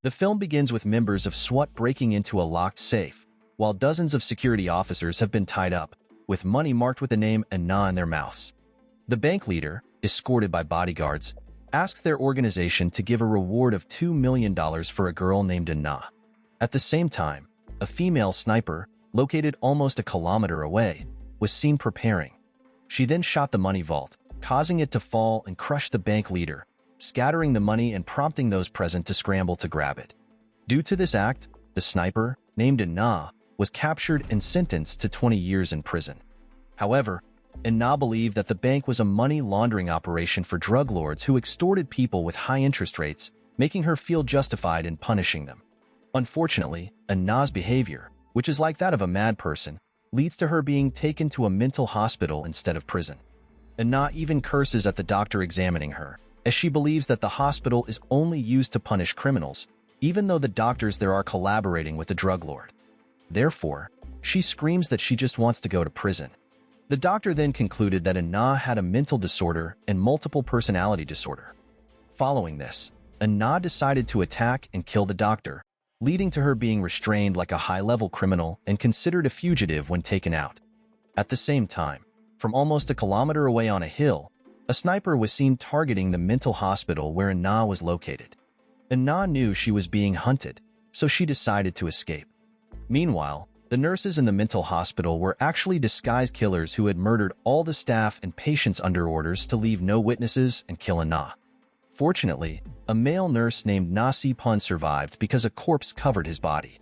The film begins with members of SWAT breaking into a locked safe, while dozens of security officers have been tied up, with money marked with the name Anna in their mouths. The bank leader, escorted by bodyguards, asks their organization to give a reward of $2 million for a girl named Anna. At the same time, a female sniper, located almost a kilometer away, was seen preparing. She then shot the money vault, causing it to fall and crush the bank leader, scattering the money and prompting those present to scramble to grab it. Due to this act, the sniper, named Anna, was captured and sentenced to 20 years in prison. However, Anna believed that the bank was a money laundering operation for drug lords who extorted people with high interest rates, making her feel justified in punishing them. Unfortunately, Anna's behavior, which is like that of a mad person, leads to her being taken to a mental hospital instead of prison. Anna even curses at the doctor examining her, as she believes that the hospital is only used to punish criminals, even though the doctors there are collaborating with the drug lord. Therefore, she screams that she just wants to go to prison. The doctor then concluded that Anna had a mental disorder and multiple personality disorder. Following this, Anna decided to attack and kill the doctor, leading to her being restrained like a high-level criminal and considered a fugitive when taken out. At the same time, from almost a kilometer away on a hill, a sniper was seen targeting the mental hospital where Anna was located. Anna knew she was being hunted, so she decided to escape. Meanwhile, the nurses in the mental hospital were actually disguised killers who had murdered all the staff and patients under orders to leave no witnesses and kill Anna. Fortunately, a male nurse named Nasi Pun survived because a corpse covered his body.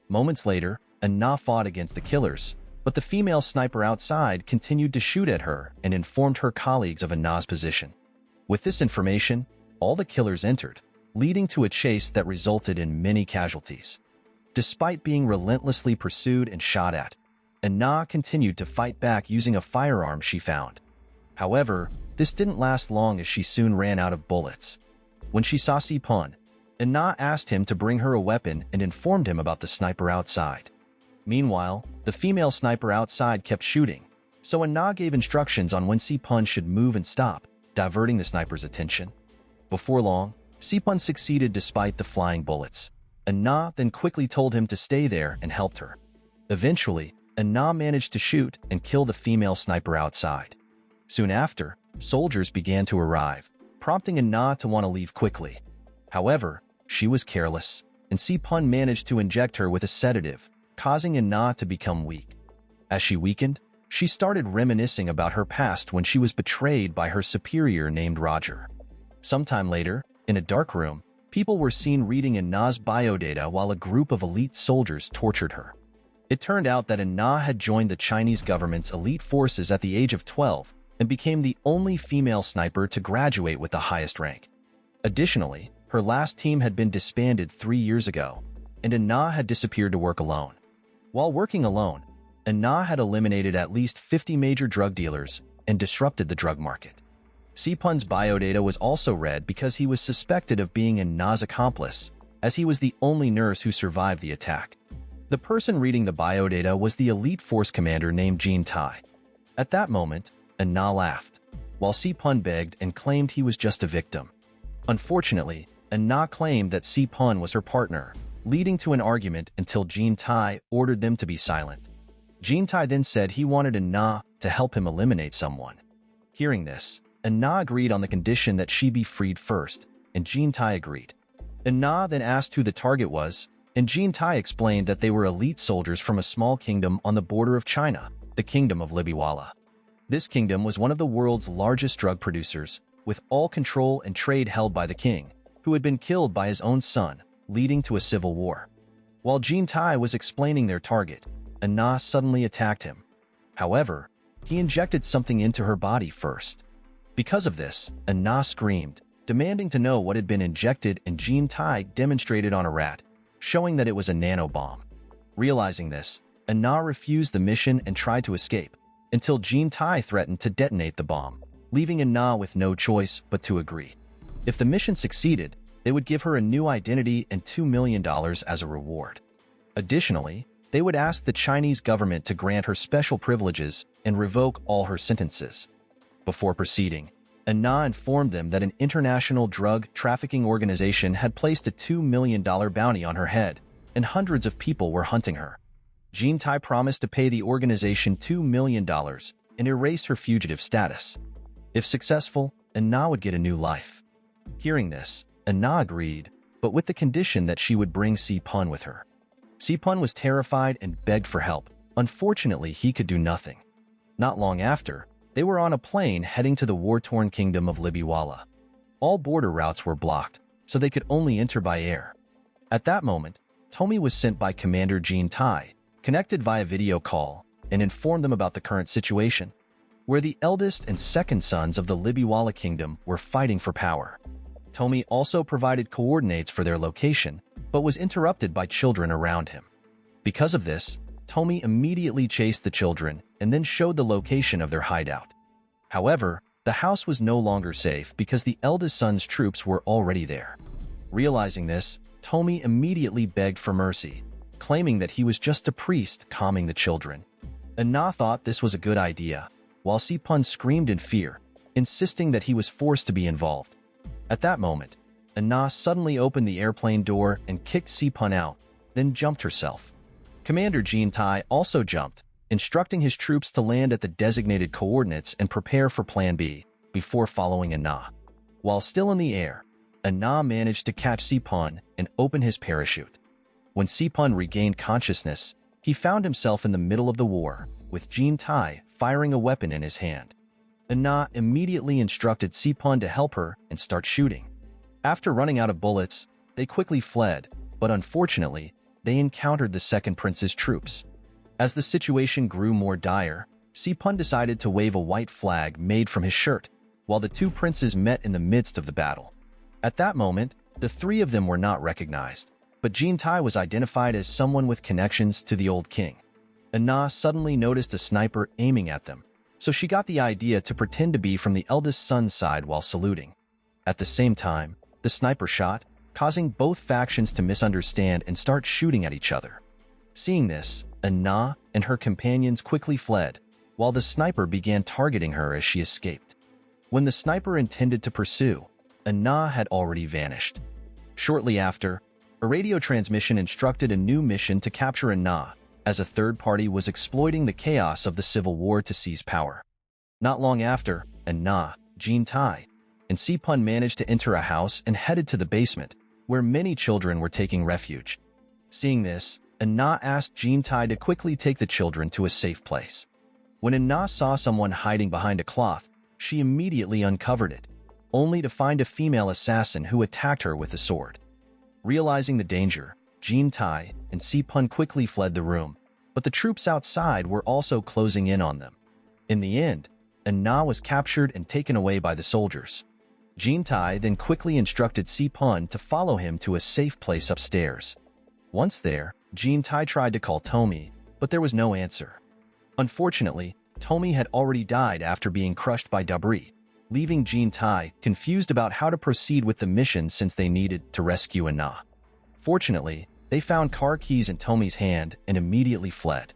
Moments later, Anna fought against the killers, but the female sniper outside continued to shoot at her and informed her colleagues of Anna's position. With this information, all the killers entered, leading to a chase that resulted in many casualties. Despite being relentlessly pursued and shot at, Anna continued to fight back using a firearm she found. However, this didn't last long as she soon ran out of bullets. When she saw Sipun, Anna asked him to bring her a weapon and informed him about the sniper outside. Meanwhile, the female sniper outside kept shooting, so Anna gave instructions on when Sipun should move and stop, diverting the sniper's attention. Before long, Sipun succeeded despite the flying bullets. Anna then quickly told him to stay there and helped her. Eventually, Anna managed to shoot and kill the female sniper outside. Soon after, soldiers began to arrive, prompting Anna to want to leave quickly. However, she was careless, and Sipun managed to inject her with a sedative, causing Anna to become weak. As she weakened, she started reminiscing about her past when she was betrayed by her superior named Roger. Sometime later, in a dark room, people were seen reading Anna's biodata while a group of elite soldiers tortured her. It turned out that Anna had joined the Chinese government's elite forces at the age of 12 and became the only female sniper to graduate with the highest rank. Additionally, her last team had been disbanded 3 years ago, and Anna had disappeared to work alone. While working alone, Anna had eliminated at least 50 major drug dealers and disrupted the drug market. Sipun's biodata was also read because he was suspected of being Anna's accomplice, as he was the only nurse who survived the attack. The person reading the biodata was the elite force commander named Jean Tai. At that moment, Anna laughed, while Sipun begged and claimed he was just a victim. Unfortunately, Anna claimed that Sipun was her partner, leading to an argument until Jean Tai ordered them to be silent. Jean Tai then said he wanted Anna to help him eliminate someone. Hearing this, Anna agreed on the condition that she be freed first, and Jean Tai agreed. Anna then asked who the target was, and Jean Tai explained that they were elite soldiers from a small kingdom on the border of China, the kingdom of Liby Walla. This kingdom was one of the world's largest drug producers, with all control and trade held by the king, who had been killed by his own son, leading to a civil war. While Jean Tai was explaining their target, Anna suddenly attacked him. However, he injected something into her body first. Because of this, Anna screamed, demanding to know what had been injected, and Jean Tai demonstrated on a rat, showing that it was a nanobomb. Realizing this, Anna refused the mission and tried to escape, until Jean Tai threatened to detonate the bomb, leaving Anna with no choice but to agree. If the mission succeeded, they would give her a new identity and $2 million as a reward. Additionally, they would ask the Chinese government to grant her special privileges and revoke all her sentences. Before proceeding, Na informed them that an international drug trafficking organization had placed a $2 million bounty on her head, and hundreds of people were hunting her. Tai promised to pay the organization $2 million and erase her fugitive status. If successful, Na would get a new life. Hearing this, Na agreed, but with the condition that she would bring Pun with her. Pun was terrified and begged for help. Unfortunately, he could do nothing. Not long after, they were on a plane heading to the war-torn kingdom of Liby Walla. All border routes were blocked, so they could only enter by air. At that moment, Tommy was sent by Commander Tai, connected via video call, and informed them about the current situation, where the eldest and second sons of the Liby Walla kingdom were fighting for power. Tommy also provided coordinates for their location, but was interrupted by children around him. Because of this, Tommy immediately chased the children and then showed the location of their hideout. However, the house was no longer safe because the eldest son's troops were already there. Realizing this, Tommy immediately begged for mercy, claiming that he was just a priest calming the children. Na thought this was a good idea, while Pun screamed in fear, insisting that he was forced to be involved. At that moment, Na suddenly opened the airplane door and kicked Pun out, then jumped herself. Commander Tai also jumped, instructing his troops to land at the designated coordinates and prepare for Plan B before following Na. While still in the air, Na managed to catch Pun and open his parachute. When Pun regained consciousness, he found himself in the middle of the war, with Tai firing a weapon in his hand. Na immediately instructed Pun to help her and start shooting. After running out of bullets, they quickly fled, but unfortunately, they encountered the second prince's troops. As the situation grew more dire, Pun decided to wave a white flag made from his shirt, while the two princes met in the midst of the battle. At that moment, the three of them were not recognized, but Tai was identified as someone with connections to the old king. Na suddenly noticed a sniper aiming at them, so she got the idea to pretend to be from the eldest son's side while saluting. At the same time, the sniper shot, causing both factions to misunderstand and start shooting at each other. Seeing this, Na and her companions quickly fled, while the sniper began targeting her as she escaped. When the sniper intended to pursue, Na had already vanished. Shortly after, a radio transmission instructed a new mission to capture Na, as a third party was exploiting the chaos of the civil war to seize power. Not long after, Na, Tai, and Pun managed to enter a house and headed to the basement, where many children were taking refuge. Seeing this, Na asked Tai to quickly take the children to a safe place. When Na saw someone hiding behind a cloth, she immediately uncovered it, only to find a female assassin who attacked her with a sword. Realizing the danger, Tai and Pun quickly fled the room, but the troops outside were also closing in on them. In the end, Na was captured and taken away by the soldiers. Tai then quickly instructed Pun to follow him to a safe place upstairs. Once there, Tai tried to call Tommy, but there was no answer. Unfortunately, Tommy had already died after being crushed by debris, leaving Tai confused about how to proceed with the mission since they needed to rescue Na. Fortunately, they found car keys in Tommy's hand and immediately fled.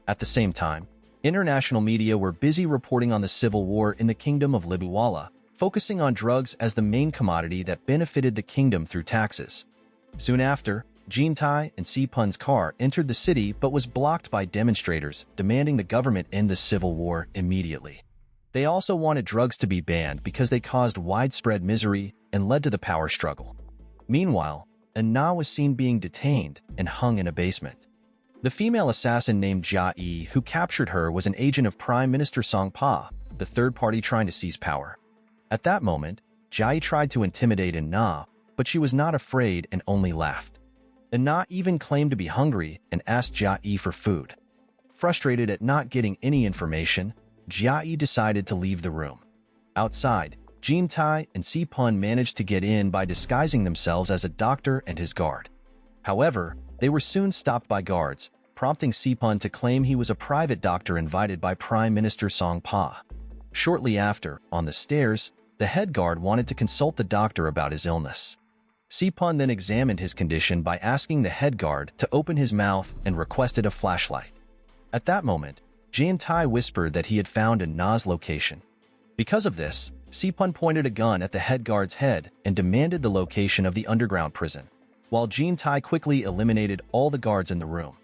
At the same time, international media were busy reporting on the civil war in the kingdom of Liby Walla, focusing on drugs as the main commodity that benefited the kingdom through taxes. Soon after, Tai and Pun's car entered the city but was blocked by demonstrators demanding the government end the civil war immediately. They also wanted drugs to be banned because they caused widespread misery and led to the power struggle. Meanwhile, Na was seen being detained and hung in a basement. The female assassin named Jia, who captured her, was an agent of Prime Minister Song Pa, the third party trying to seize power. At that moment, Jia tried to intimidate Na, but she was not afraid and only laughed. Na even claimed to be hungry and asked Jia for food. Frustrated at not getting any information, Jia decided to leave the room. Outside, Tai and Pun managed to get in by disguising themselves as a doctor and his guard. However, they were soon stopped by guards, prompting Pun to claim he was a private doctor invited by Prime Minister Song Pa. Shortly after, on the stairs, the head guard wanted to consult the doctor about his illness. Pun then examined his condition by asking the head guard to open his mouth and requested a flashlight. At that moment, Tai whispered that he had found Na's location. Because of this, Sipun pointed a gun at the head guard's head and demanded the location of the underground prison, while Jin Tai quickly eliminated all the guards in the room.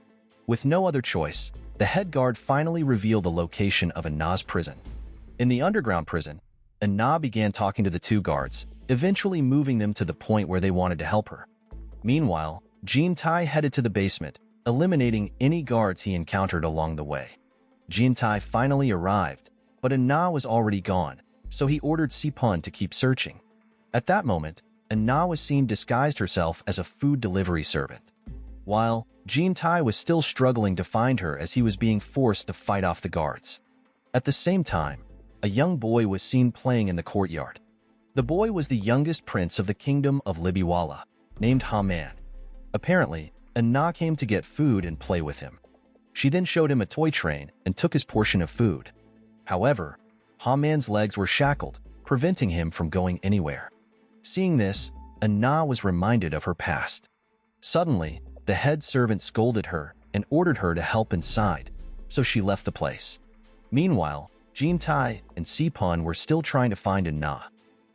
With no other choice, the head guard finally revealed the location of Na's prison. In the underground prison, Na began talking to the two guards, eventually moving them to the point where they wanted to help her. Meanwhile, Jin Tai headed to the basement, eliminating any guards he encountered along the way. Jin Tai finally arrived, but Na was already gone, so he ordered Sipun to keep searching. At that moment, Na was seen disguised herself as a food delivery servant. While Jin Tai was still struggling to find her as he was being forced to fight off the guards. At the same time, a young boy was seen playing in the courtyard. The boy was the youngest prince of the kingdom of Liby Walla, named Haman. Apparently, Na came to get food and play with him. She then showed him a toy train and took his portion of food. However, Haman's legs were shackled, preventing him from going anywhere. Seeing this, Na was reminded of her past. Suddenly, the head servant scolded her and ordered her to help inside, so she left the place. Meanwhile, Jin Tai and Sipun were still trying to find Na.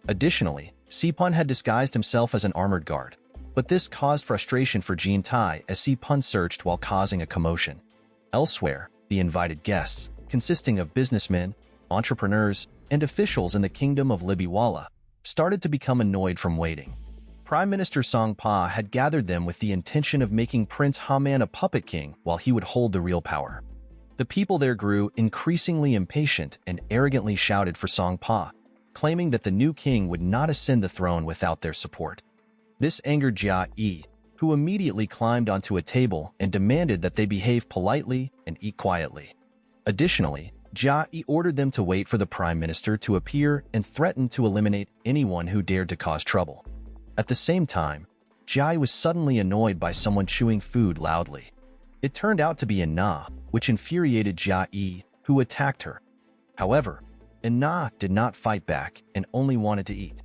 Additionally, Sipun had disguised himself as an armored guard, but this caused frustration for Jin Tai as Sipun searched while causing a commotion. Elsewhere, the invited guests, consisting of businessmen, entrepreneurs, and officials in the kingdom of Liby Walla, started to become annoyed from waiting. Prime Minister Song Pa had gathered them with the intention of making Prince Haman a puppet king while he would hold the real power. The people there grew increasingly impatient and arrogantly shouted for Song Pa, claiming that the new king would not ascend the throne without their support. This angered Jia Yi, who immediately climbed onto a table and demanded that they behave politely and eat quietly. Additionally, Jia Yi ordered them to wait for the prime minister to appear and threatened to eliminate anyone who dared to cause trouble. At the same time, Jia Yi was suddenly annoyed by someone chewing food loudly. It turned out to be Na, which infuriated Jia Yi, who attacked her. However, Na did not fight back and only wanted to eat.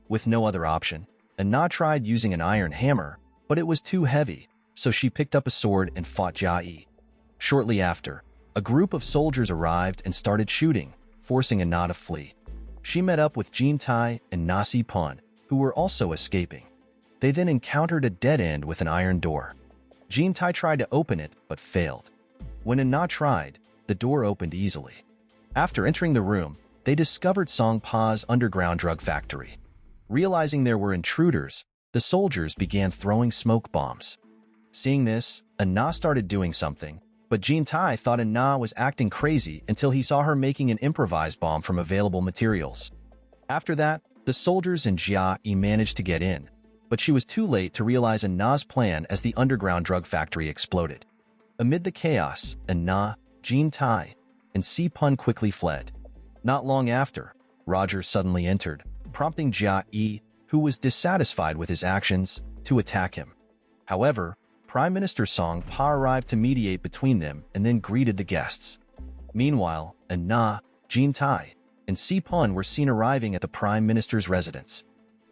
With no other option, Na tried using an iron hammer, but it was too heavy, so she picked up a sword and fought Jia Yi. Shortly after, a group of soldiers arrived and started shooting, forcing Na to flee. She met up with Jin Tai and Na Sipun, who were also escaping. They then encountered a dead end with an iron door. Jin Tai tried to open it, but failed. When Na tried, the door opened easily. After entering the room, they discovered Song Pa's underground drug factory. Realizing there were intruders, the soldiers began throwing smoke bombs. Seeing this, Na started doing something, but Jin Tai thought Na was acting crazy until he saw her making an improvised bomb from available materials. After that, the soldiers and Jia Yi managed to get in, but she was too late to realize Na's plan as the underground drug factory exploded. Amid the chaos, Na, Jin Tai, and Sipun quickly fled. Not long after, Roger suddenly entered, prompting Jia Yi, who was dissatisfied with his actions, to attack him. However, Prime Minister Song Pa arrived to mediate between them and then greeted the guests. Meanwhile, Na, Jin Tai, and Sipun were seen arriving at the Prime Minister's residence.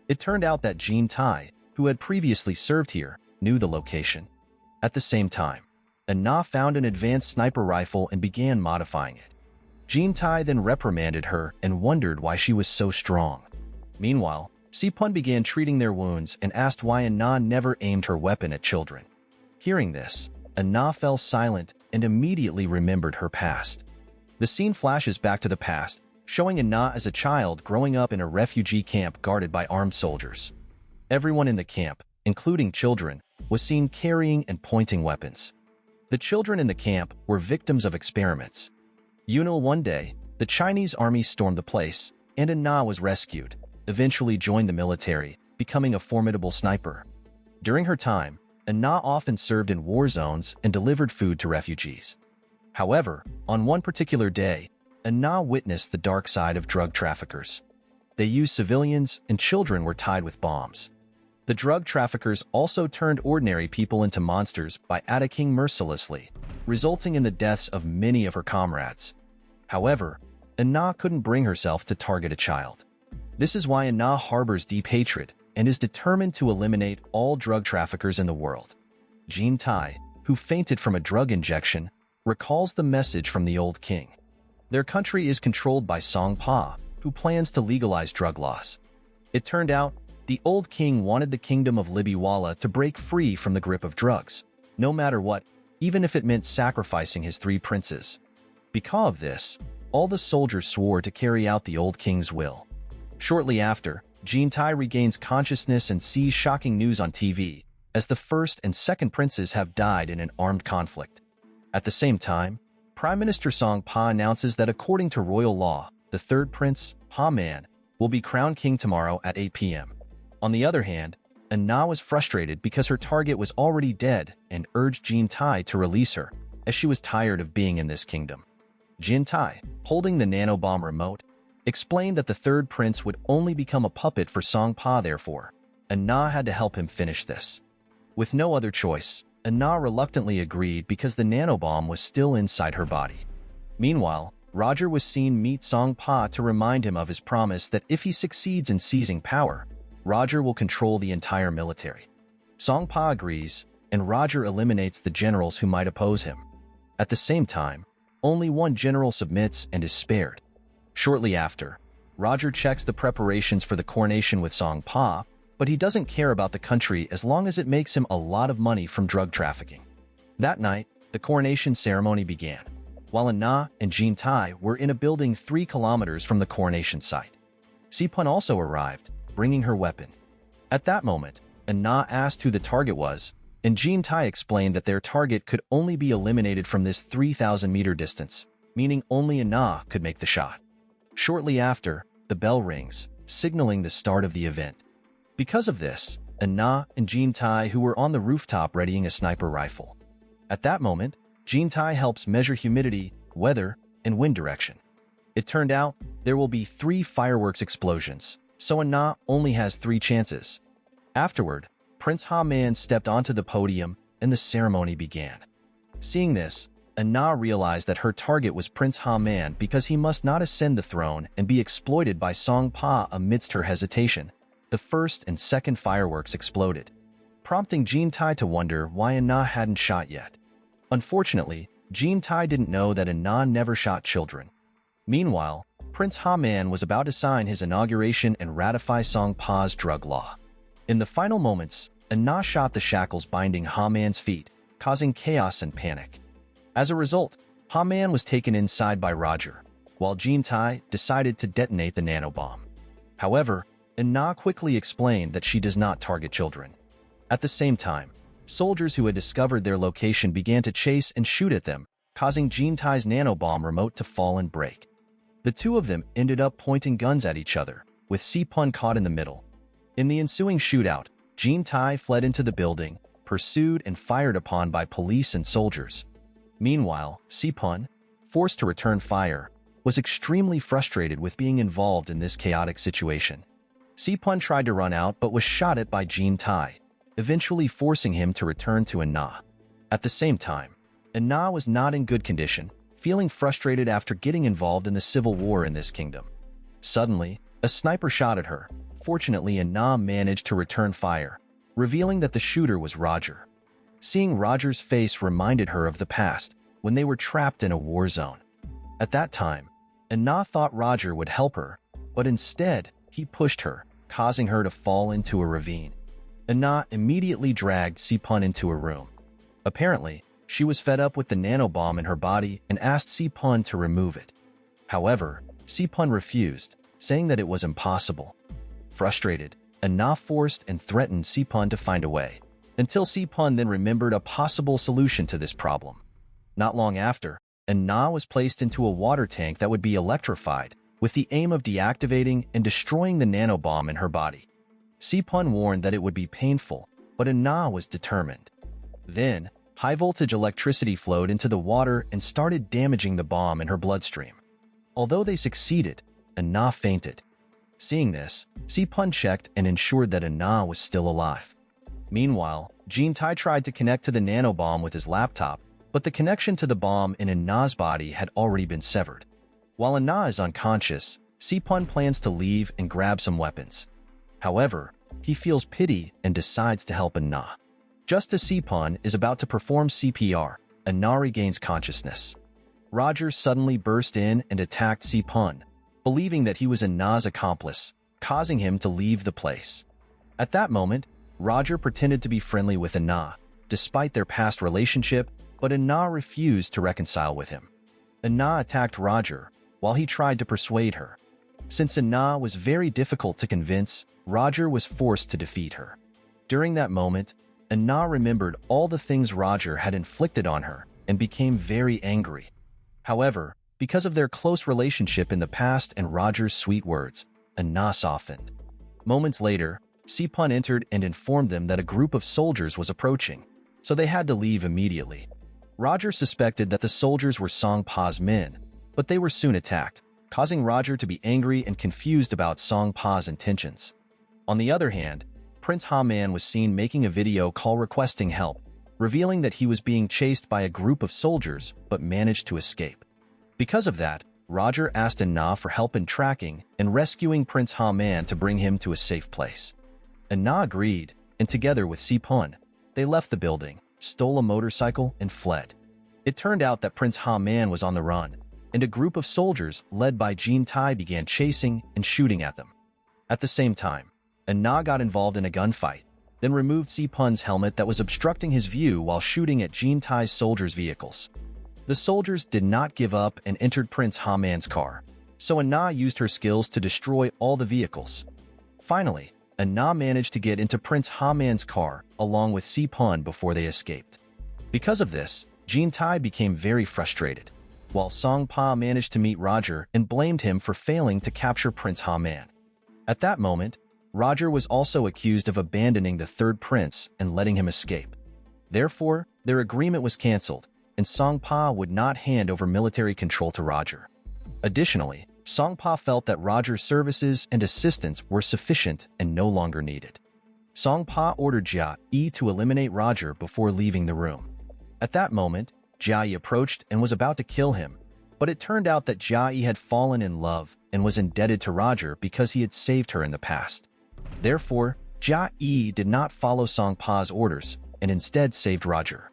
It turned out that Jin Tai, who had previously served here, knew the location. At the same time, Na found an advanced sniper rifle and began modifying it. Jin Tai then reprimanded her and wondered why she was so strong. Meanwhile, Sipun began treating their wounds and asked why Na never aimed her weapon at children. Hearing this, Na fell silent and immediately remembered her past. The scene flashes back to the past, showing Na as a child growing up in a refugee camp guarded by armed soldiers. Everyone in the camp, including children, was seen carrying and pointing weapons. The children in the camp were victims of experiments. One day, the Chinese army stormed the place, and Na was rescued, eventually joined the military, becoming a formidable sniper. During her time, Na often served in war zones and delivered food to refugees. However, on one particular day, Na witnessed the dark side of drug traffickers. They used civilians, and children were tied with bombs. The drug traffickers also turned ordinary people into monsters by attacking mercilessly, resulting in the deaths of many of her comrades. However, Na couldn't bring herself to target a child. This is why Na harbors deep hatred and is determined to eliminate all drug traffickers in the world. Jin Tai, who fainted from a drug injection, recalls the message from the old king. Their country is controlled by Song Pa, who plans to legalize drug laws. It turned out, the old king wanted the kingdom of Liby Walla to break free from the grip of drugs, no matter what, even if it meant sacrificing his 3 princes. Because of this, all the soldiers swore to carry out the old king's will. Shortly after, junkie regains consciousness and sees shocking news on TV, as the first and second princes have died in an armed conflict. At the same time, Prime Minister Song Pa announces that according to royal law, the third prince, Ha Man, will be crowned king tomorrow at 8 p.m. On the other hand, Na was frustrated because her target was already dead and urged junkie to release her, as she was tired of being in this kingdom. Junkie, holding the nanobomb remote, explained that the third prince would only become a puppet for Song Pa therefore, Na had to help him finish this. With no other choice, Na reluctantly agreed because the nanobomb was still inside her body. Meanwhile, Roger was seen meet Song Pa to remind him of his promise that if he succeeds in seizing power, Roger will control the entire military. Song Pa agrees, and Roger eliminates the generals who might oppose him. At the same time, only one general submits and is spared. Shortly after, Roger checks the preparations for the coronation with Song Pa, but he doesn't care about the country as long as it makes him a lot of money from drug trafficking. That night, the coronation ceremony began. Walla and junkie were in a building 3 kilometers from the coronation site. Sipun also arrived, bringing her weapon. At that moment, Na asked who the target was, and junkie explained that their target could only be eliminated from this 3,000-meter distance, meaning only Na could make the shot. Shortly after, the bell rings, signaling the start of the event. Because of this, Na and junkie who were on the rooftop readying a sniper rifle. At that moment, junkie helps measure humidity, weather, and wind direction. It turned out there will be 3 fireworks explosions, so Na only has 3 chances. Afterward, Prince Ha Man stepped onto the podium and the ceremony began. Seeing this, Na realized that her target was Prince Ha Man because he must not ascend the throne and be exploited by Song Pa. Amidst her hesitation, the first and second fireworks exploded, prompting junkie to wonder why Na hadn't shot yet. Unfortunately, junkie didn't know that Na never shot children. Meanwhile, Prince Ha Man was about to sign his inauguration and ratify Song Pa's drug law. In the final moments, Na shot the shackles binding Ha Man's feet, causing chaos and panic. As a result, Ha Man was taken inside by Roger, while junkie decided to detonate the nanobomb. However, Na quickly explained that she does not target children. At the same time, soldiers who had discovered their location began to chase and shoot at them, causing junkie's nanobomb remote to fall and break. The 2 of them ended up pointing guns at each other, with Sipun caught in the middle. In the ensuing shootout, junkie fled into the building, pursued and fired upon by police and soldiers. Meanwhile, Sipun, forced to return fire, was extremely frustrated with being involved in this chaotic situation. Sipun tried to run out but was shot at by junkie, eventually forcing him to return to Na. At the same time, Na was not in good condition, feeling frustrated after getting involved in the civil war in this kingdom. Suddenly, a sniper shot at her. Fortunately, Na managed to return fire, revealing that the shooter was Roger. Seeing Roger's face reminded her of the past, when they were trapped in a war zone. At that time, Na thought Roger would help her, but instead, he pushed her, causing her to fall into a ravine. Na immediately dragged Sipun into a room. Apparently, she was fed up with the nanobomb in her body and asked Sipun to remove it. However, Sipun refused, saying that it was impossible. Frustrated, Na forced and threatened Sipun to find a way, until Sipun then remembered a possible solution to this problem. Not long after, Na was placed into a water tank that would be electrified, with the aim of deactivating and destroying the nanobomb in her body. Sipun warned that it would be painful, but Na was determined. Then, high-voltage electricity flowed into the water and started damaging the bomb in her bloodstream. Although they succeeded, Na fainted. Seeing this, Sipun checked and ensured that Na was still alive. Meanwhile, junkie tried to connect to the nanobomb with his laptop, but the connection to the bomb in Na's body had already been severed. While Na is unconscious, Sipun plans to leave and grab some weapons. However, he feels pity and decides to help Na. Just as Sipun is about to perform CPR, Na regains consciousness. Roger suddenly burst in and attacked Sipun, believing that he was Na's accomplice, causing him to leave the place. At that moment, Roger pretended to be friendly with Na, despite their past relationship, but Na refused to reconcile with him. Na attacked Roger, while he tried to persuade her. Since Na was very difficult to convince, Roger was forced to defeat her. During that moment, Na remembered all the things Roger had inflicted on her and became very angry. However, because of their close relationship in the past and Roger's sweet words, Na softened. Moments later, Sipun entered and informed them that a group of soldiers was approaching, so they had to leave immediately. Roger suspected that the soldiers were Song Pa's men, but they were soon attacked, causing Roger to be angry and confused about Song Pa's intentions. On the other hand, Prince Ha-man was seen making a video call requesting help, revealing that he was being chased by a group of soldiers but managed to escape. Because of that, Roger asked Na for help in tracking and rescuing Prince Ha-man to bring him to a safe place. Na agreed, and together with Sipun, they left the building, stole a motorcycle, and fled. It turned out that Prince Ha-man was on the run, and a group of soldiers led by Jin Tai began chasing and shooting at them. At the same time, Na got involved in a gunfight, then removed Sipun's helmet that was obstructing his view while shooting at Jin Tai's soldiers' vehicles. The soldiers did not give up and entered Prince Ha-man's car, so Na used her skills to destroy all the vehicles. Finally, Na managed to get into Prince Ha-man's car along with Sipun before they escaped. Because of this, Jin Tai became very frustrated, while Song Pa managed to meet Roger and blamed him for failing to capture Prince Ha-man. At that moment, Roger was also accused of abandoning the third prince and letting him escape. Therefore, their agreement was cancelled, and Song Pa would not hand over military control to Roger. Additionally, Song Pa felt that Roger's services and assistance were sufficient and no longer needed. Song Pa ordered Jia Yi to eliminate Roger before leaving the room. At that moment, Jia Yi approached and was about to kill him, but it turned out that Jia Yi had fallen in love and was indebted to Roger because he had saved her in the past. Therefore, Jia Yi did not follow Song Pa's orders and instead saved Roger.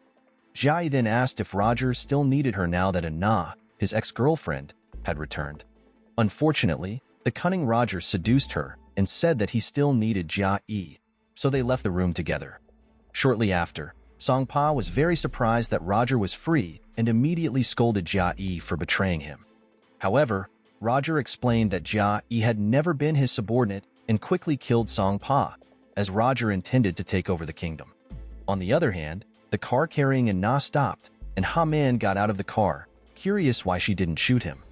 Jia Yi then asked if Roger still needed her now that Na, his ex-girlfriend, had returned. Unfortunately, the cunning Roger seduced her and said that he still needed Jia Yi, so they left the room together. Shortly after, Song Pa was very surprised that Roger was free and immediately scolded Jia Yi for betraying him. However, Roger explained that Jia Yi had never been his subordinate and quickly killed Song Pa, as Roger intended to take over the kingdom. On the other hand, the car carrying Na stopped, and Ha-man got out of the car, curious why she didn't shoot him.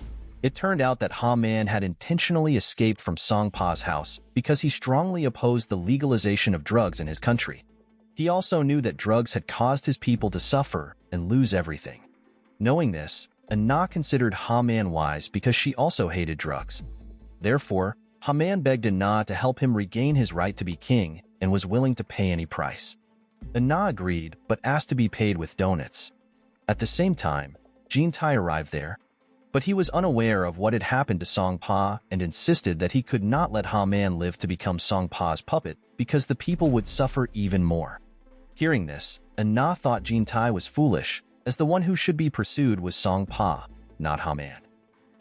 It turned out that Ha-man had intentionally escaped from Song Pa's house because he strongly opposed the legalization of drugs in his country. He also knew that drugs had caused his people to suffer and lose everything. Knowing this, Na considered Ha-man wise because she also hated drugs. Therefore, Ha-man begged Na to help him regain his right to be king and was willing to pay any price. Na agreed, but asked to be paid with donuts. At the same time, Jin Tai arrived there, but he was unaware of what had happened to Song Pa and insisted that he could not let Ha-man live to become Song Pa's puppet because the people would suffer even more. Hearing this, Na thought Jin Tai was foolish, as the one who should be pursued was Song Pa, not Ha-man.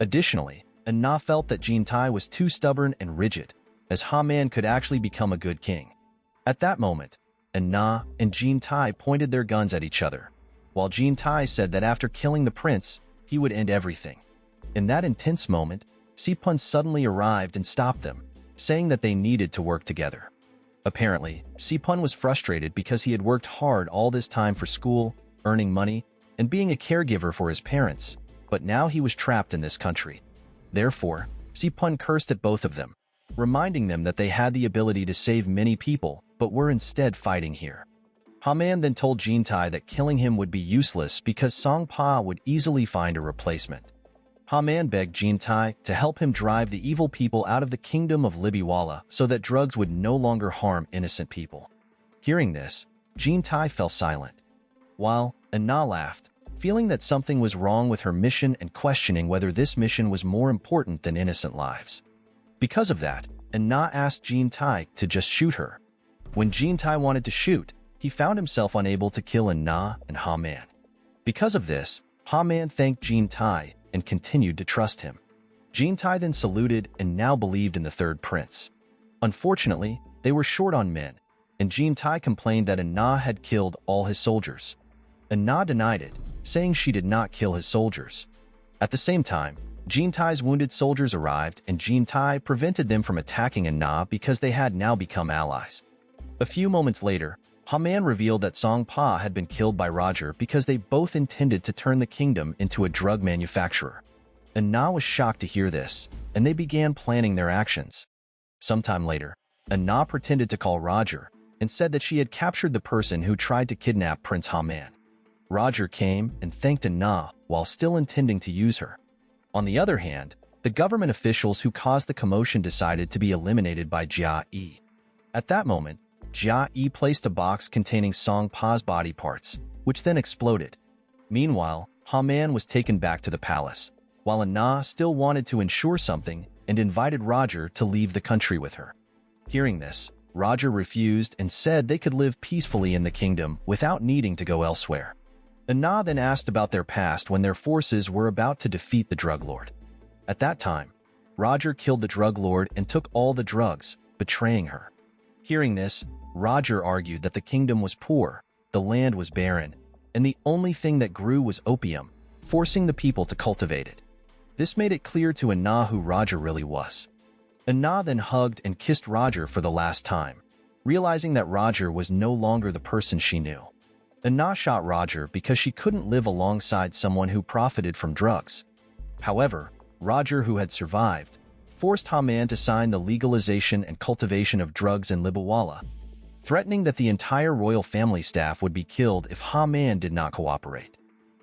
Additionally, Na felt that Jin Tai was too stubborn and rigid, as Ha-man could actually become a good king. At that moment, Na and Jin Tai pointed their guns at each other, while Jin Tai said that after killing the prince, he would end everything. In that intense moment, Sipun suddenly arrived and stopped them, saying that they needed to work together. Apparently, Sipun was frustrated because he had worked hard all this time for school, earning money, and being a caregiver for his parents, but now he was trapped in this country. Therefore, Sipun cursed at both of them, reminding them that they had the ability to save many people, but were instead fighting here. Ha-man then told Jin Tai that killing him would be useless because Song Pa would easily find a replacement. Ha-man begged Jin Tai to help him drive the evil people out of the kingdom of Liby Walla so that drugs would no longer harm innocent people. Hearing this, Jin Tai fell silent, while Na laughed, feeling that something was wrong with her mission and questioning whether this mission was more important than innocent lives. Because of that, Na asked Jin Tai to just shoot her. When Jin Tai wanted to shoot, he found himself unable to kill Na and Ha-man. Because of this, Ha-man thanked Jin Tai and continued to trust him. Tai then saluted and now believed in the third prince. Unfortunately, they were short on men, and Tai complained that Na had killed all his soldiers. Na denied it, saying she did not kill his soldiers. At the same time, Tai's wounded soldiers arrived and Tai prevented them from attacking Na because they had now become allies. A few moments later, Haman revealed that Song Pa had been killed by Roger because they both intended to turn the kingdom into a drug manufacturer. Na was shocked to hear this, and they began planning their actions. Sometime later, Na pretended to call Roger and said that she had captured the person who tried to kidnap Prince Haman. Roger came and thanked Na while still intending to use her. On the other hand, the government officials who caused the commotion decided to be eliminated by Jia Yi. At that moment, Jia Yi placed a box containing Song Pa's body parts, which then exploded. Meanwhile, Haman was taken back to the palace, while Na still wanted to ensure something and invited Roger to leave the country with her. Hearing this, Roger refused and said they could live peacefully in the kingdom without needing to go elsewhere. Na then asked about their past when their forces were about to defeat the drug lord. At that time, Roger killed the drug lord and took all the drugs, betraying her. Hearing this, Roger argued that the kingdom was poor, the land was barren, and the only thing that grew was opium, forcing the people to cultivate it. This made it clear to Na who Roger really was. Na then hugged and kissed Roger for the last time, realizing that Roger was no longer the person she knew. Na shot Roger because she couldn't live alongside someone who profited from drugs. However, Roger, who had survived, forced Haman to sign the legalization and cultivation of drugs in Liby, Walla, threatening that the entire royal family staff would be killed if Haman did not cooperate.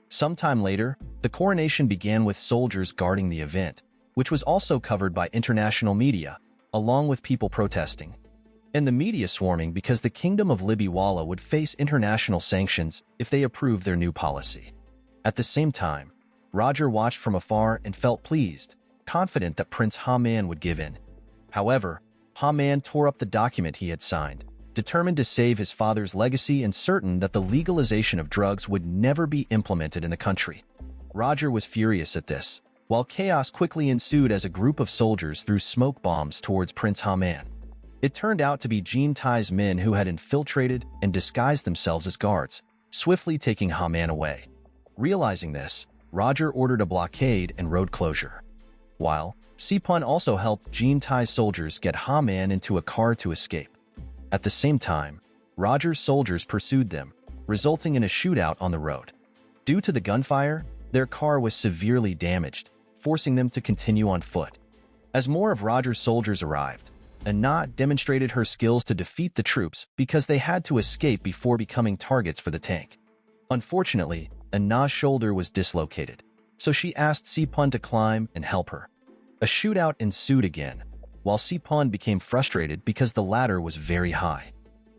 Sometime later, the coronation began with soldiers guarding the event, which was also covered by international media, along with people protesting. And the media swarming because the Kingdom of Liby Walla would face international sanctions if they approved their new policy. At the same time, Roger watched from afar and felt pleased, confident that Prince Haman would give in. However, Haman tore up the document he had signed, determined to save his father's legacy and certain that the legalization of drugs would never be implemented in the country. Roger was furious at this, while chaos quickly ensued as a group of soldiers threw smoke bombs towards Prince Haman. It turned out to be Tai's men who had infiltrated and disguised themselves as guards, swiftly taking Haman away. Realizing this, Roger ordered a blockade and road closure. While Sipun also helped Tai's soldiers get Haman into a car to escape. At the same time, Roger's soldiers pursued them, resulting in a shootout on the road. Due to the gunfire, their car was severely damaged, forcing them to continue on foot. As more of Roger's soldiers arrived, Na demonstrated her skills to defeat the troops because they had to escape before becoming targets for the tank. Unfortunately, Na's shoulder was dislocated, so she asked Sipun to climb and help her. A shootout ensued again, while Sipun became frustrated because the ladder was very high.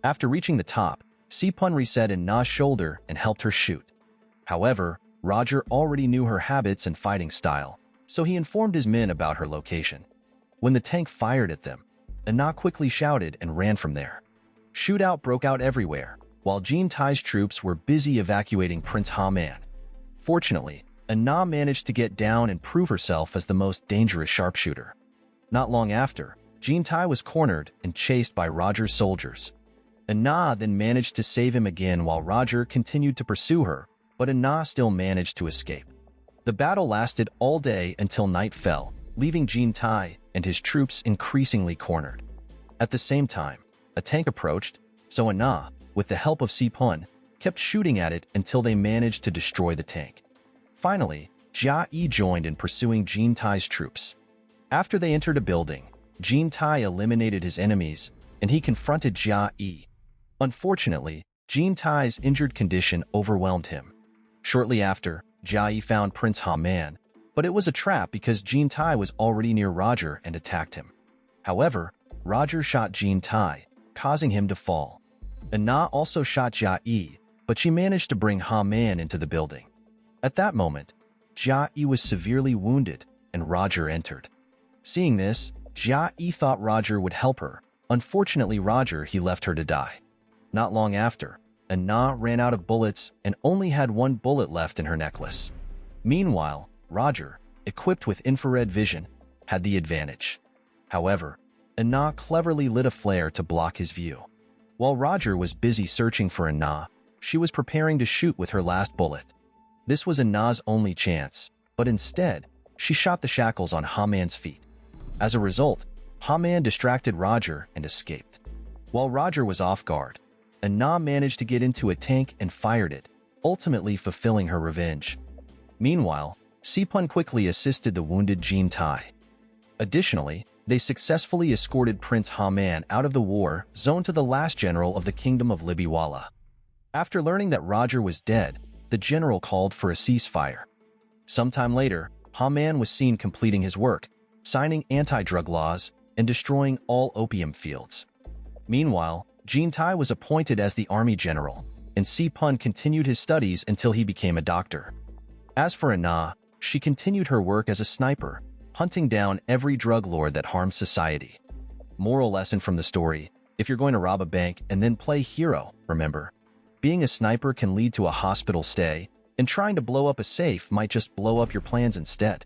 After reaching the top, Sipun reset Na's shoulder and helped her shoot. However, Roger already knew her habits and fighting style, so he informed his men about her location. When the tank fired at them, Na quickly shouted and ran from there. Shootout broke out everywhere, while Tai's troops were busy evacuating Prince Haman. Fortunately, Na managed to get down and prove herself as the most dangerous sharpshooter. Not long after, Tai was cornered and chased by Roger's soldiers. Na then managed to save him again while Roger continued to pursue her, but Na still managed to escape. The battle lasted all day until night fell, leaving Tai and his troops increasingly cornered. At the same time, a tank approached, so Na, with the help of Sipun, kept shooting at it until they managed to destroy the tank. Finally, Jia Yi joined in pursuing Tai's troops. After they entered a building, Tai eliminated his enemies, and he confronted Jia Yi. Unfortunately, Tai's injured condition overwhelmed him. Shortly after, Jia Yi found Prince Haman, but it was a trap because Tai was already near Roger and attacked him. However, Roger shot Tai, causing him to fall. Na also shot Jia Yi, but she managed to bring Haman into the building. At that moment, Jia Yi was severely wounded, and Roger entered. Seeing this, Jia Yi thought Roger would help her. Unfortunately, he left her to die. Not long after, Na ran out of bullets and only had one bullet left in her necklace. Meanwhile, Roger, equipped with infrared vision, had the advantage. However, Anna cleverly lit a flare to block his view. While Roger was busy searching for Anna, she was preparing to shoot with her last bullet. This was Anna's only chance, but instead, she shot the shackles on Haman's feet. As a result, Haman distracted Roger and escaped. While Roger was off guard, Anna managed to get into a tank and fired it, ultimately fulfilling her revenge. Meanwhile, Sipun quickly assisted the wounded Jean Tai. Additionally, they successfully escorted Prince Haman out of the war zone to the last general of the Kingdom of Liby, Walla. After learning that Roger was dead, the general called for a ceasefire. Sometime later, Haman was seen completing his work, signing anti-drug laws and destroying all opium fields. Meanwhile, Jean Tai was appointed as the army general, and Sipun continued his studies until he became a doctor. As for Anna, she continued her work as a sniper, hunting down every drug lord that harms society. Moral lesson from the story: if you're going to rob a bank and then play hero, remember, being a sniper can lead to a hospital stay, and trying to blow up a safe might just blow up your plans instead.